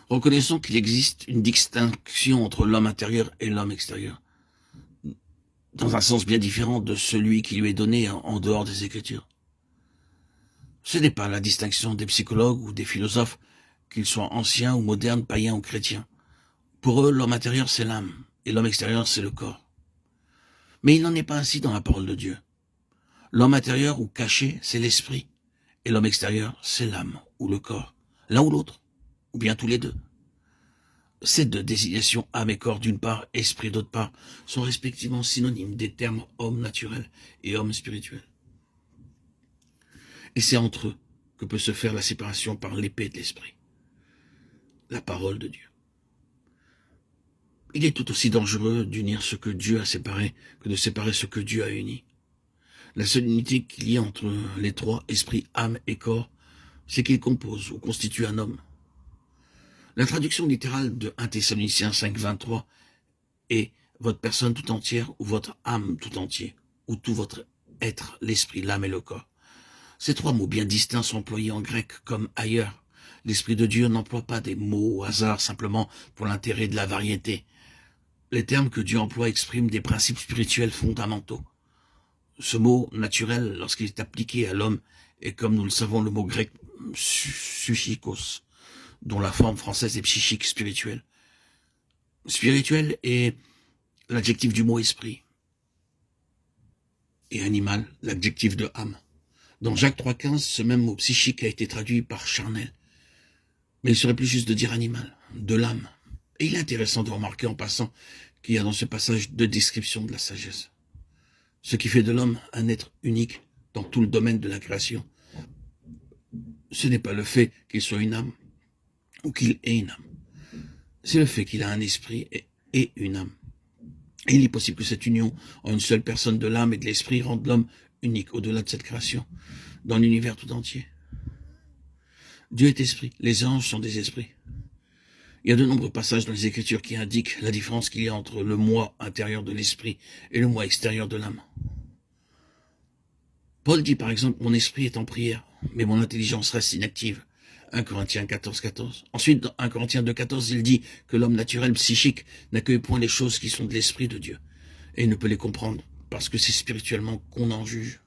Reconnaissons qu'il existe une distinction entre l'homme intérieur et l'homme extérieur, dans un sens bien différent de celui qui lui est donné en dehors des Écritures. Ce n'est pas la distinction des psychologues ou des philosophes, qu'ils soient anciens ou modernes, païens ou chrétiens. Pour eux, l'homme intérieur, c'est l'âme, et l'homme extérieur, c'est le corps. Mais il n'en est pas ainsi dans la parole de Dieu. L'homme intérieur ou caché, c'est l'esprit, et l'homme extérieur, c'est l'âme ou le corps, l'un ou l'autre, ou bien tous les deux. Ces deux désignations, âme et corps d'une part, esprit d'autre part, sont respectivement synonymes des termes homme naturel et homme spirituel. Et c'est entre eux que peut se faire la séparation par l'épée de l'esprit, la parole de Dieu. Il est tout aussi dangereux d'unir ce que Dieu a séparé que de séparer ce que Dieu a uni. La seule unité qu'il y a entre les trois, esprit, âme et corps, c'est qu'ils composent ou constituent un homme. La traduction littérale de 1 Thessaloniciens 5,23 est « votre personne tout entière » ou « votre âme tout entier » ou « tout votre être, l'esprit, l'âme et le corps ». Ces trois mots bien distincts sont employés en grec comme ailleurs. L'Esprit de Dieu n'emploie pas des mots au hasard simplement pour l'intérêt de la variété. Les termes que Dieu emploie expriment des principes spirituels fondamentaux. Ce mot naturel, lorsqu'il est appliqué à l'homme, est comme nous le savons le mot grec psychikos, dont la forme française est psychique, spirituel. Spirituel est l'adjectif du mot esprit. Et animal, l'adjectif de âme. Dans Jacques 3,15, ce même mot psychique a été traduit par charnel. Mais il serait plus juste de dire animal, de l'âme. Et il est intéressant de remarquer en passant qu'il y a dans ce passage deux descriptions de la sagesse. Ce qui fait de l'homme un être unique dans tout le domaine de la création. Ce n'est pas le fait qu'il soit une âme ou qu'il ait une âme. C'est le fait qu'il a un esprit et une âme. Et il est possible que cette union en une seule personne de l'âme et de l'esprit rende l'homme unique au-delà de cette création, dans l'univers tout entier. Dieu est esprit, les anges sont des esprits. Il y a de nombreux passages dans les Écritures qui indiquent la différence qu'il y a entre le moi intérieur de l'esprit et le moi extérieur de l'âme. Paul dit par exemple « Mon esprit est en prière, mais mon intelligence reste inactive ». 1 Corinthiens 14,14. Ensuite, dans 1 Corinthiens 2,14, il dit que l'homme naturel psychique n'accueille point les choses qui sont de l'esprit de Dieu, et il ne peut les comprendre, parce que c'est spirituellement qu'on en juge.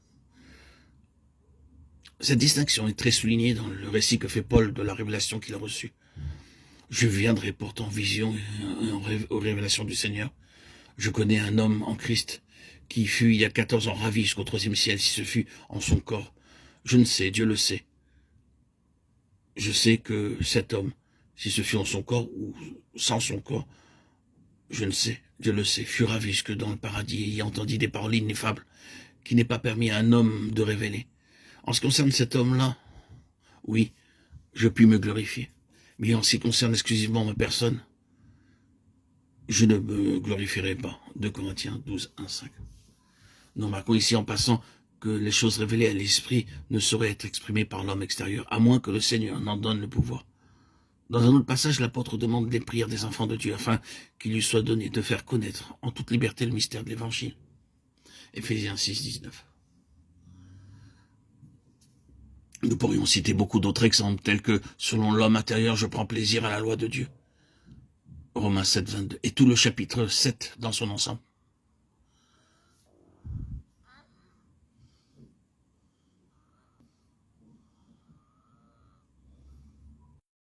Cette distinction est très soulignée dans le récit que fait Paul de la révélation qu'il a reçue. Je viendrai pourtant en vision et aux révélations du Seigneur. Je connais un homme en Christ qui fut il y a 14 ans ravi jusqu'au 3e ciel, si ce fut en son corps. Je ne sais, Dieu le sait. Je sais que cet homme, si ce fut en son corps ou sans son corps, je ne sais, Dieu le sait, fut ravi jusque dans le paradis et y entendit des paroles ineffables qui n'est pas permis à un homme de révéler. En ce qui concerne cet homme-là, oui, je puis me glorifier. Mais en ce qui concerne exclusivement ma personne, je ne me glorifierai pas. 2 Corinthiens 12, 1, 5. Nous remarquons ici en passant que les choses révélées à l'esprit ne sauraient être exprimées par l'homme extérieur, à moins que le Seigneur n'en donne le pouvoir. Dans un autre passage, l'apôtre demande les prières des enfants de Dieu, afin qu'il lui soit donné de faire connaître en toute liberté le mystère de l'Évangile. Éphésiens 6, 19. Nous pourrions citer beaucoup d'autres exemples, tels que « Selon l'homme intérieur, je prends plaisir à la loi de Dieu ». Romains 7, 22. Et tout le chapitre 7 dans son ensemble.